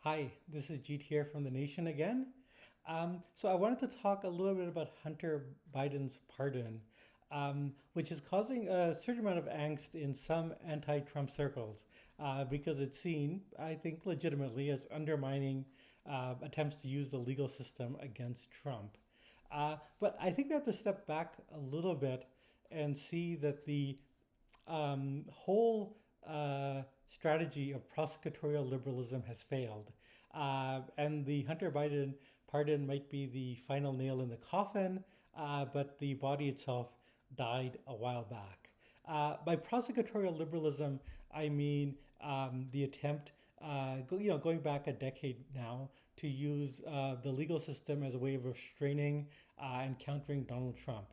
Hi, this is Jeet here from The Nation again. So I wanted to talk a little bit about Hunter Biden's pardon, which is causing a certain amount of angst in some anti-Trump circles because it's seen, I think, legitimately as undermining attempts to use the legal system against Trump. But I think we have to step back a little bit and see that the whole strategy of prosecutorial liberalism has failed. And the Hunter Biden pardon might be the final nail in the coffin, but the body itself died a while back. By prosecutorial liberalism, I mean the attempt, going back a decade now, to use the legal system as a way of restraining and countering Donald Trump.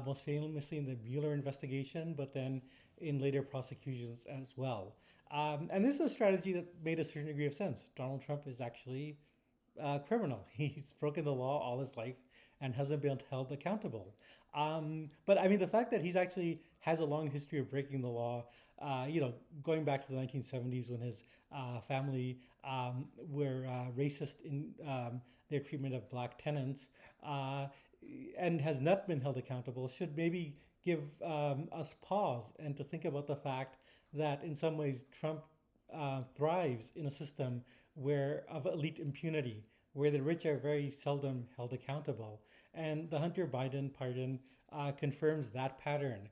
Most famously in the Mueller investigation, but then in later prosecutions as well. And this is a strategy that made a certain degree of sense. Donald Trump is actually a criminal. He's broken the law all his life and hasn't been held accountable. But I mean, the fact that he's actually has a long history of breaking the law, going back to the 1970s when his family were racist in their treatment of black tenants, and has not been held accountable, should maybe give us pause and to think about the fact that in some ways Trump thrives in a system where of elite impunity, where the rich are very seldom held accountable. And the Hunter Biden pardon confirms that pattern.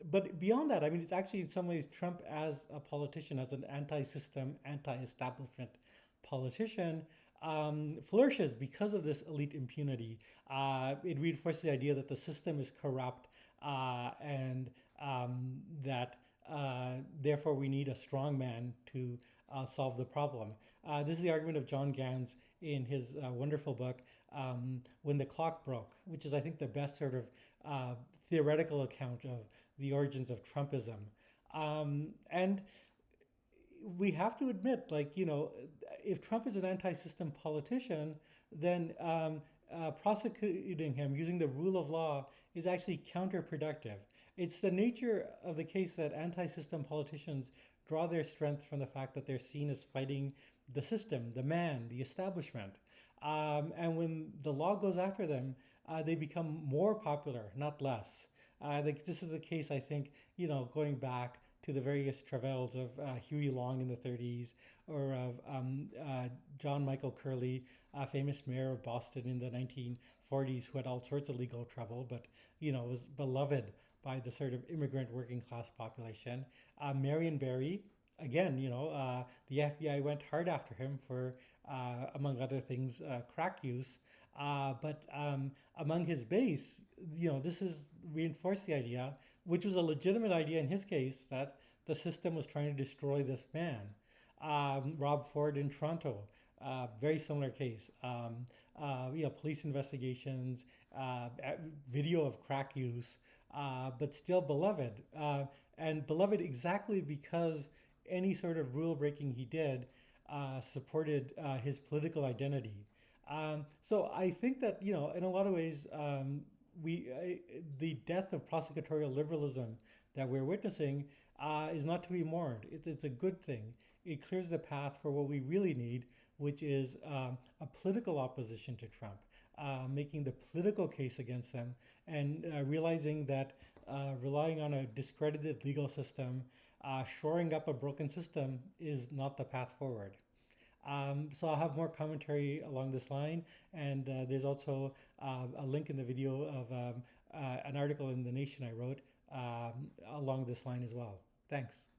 But beyond that, I mean, it's actually in some ways Trump as a politician, as an anti-system, anti-establishment politician, flourishes because of this elite impunity. It reinforces the idea that the system is corrupt and that therefore we need a strong man to solve the problem. This is the argument of John Gans in his wonderful book, When the Clock Broke, which is, I think, the best sort of theoretical account of the origins of Trumpism. And we have to admit, if Trump is an anti-system politician, then prosecuting him using the rule of law is actually counterproductive. It's the nature of the case that anti-system politicians draw their strength from the fact that they're seen as fighting the system, the man, the establishment. And when the law goes after them, they become more popular, not less. This is the case, I think, going back to the various travails of Huey Long in the 30s, or of John Michael Curley, a famous mayor of Boston in the 1940s who had all sorts of legal trouble, but was beloved by the sort of immigrant working class population. Marion Barry, again, the FBI went hard after him for, among other things, crack use. But among his base, this is reinforced the idea, which was a legitimate idea in his case, that the system was trying to destroy this man. Rob Ford in Toronto, very similar case. Police investigations, video of crack use, but still beloved. And beloved exactly because any sort of rule breaking he did supported his political identity. So I think that, in a lot of ways, the death of prosecutorial liberalism that we're witnessing is not to be mourned. It's a good thing. It clears the path for what we really need, which is a political opposition to Trump, making the political case against them, and realizing that relying on a discredited legal system, shoring up a broken system is not the path forward. So I'll have more commentary along this line, and there's also a link in the video of an article in The Nation I wrote along this line as well. Thanks.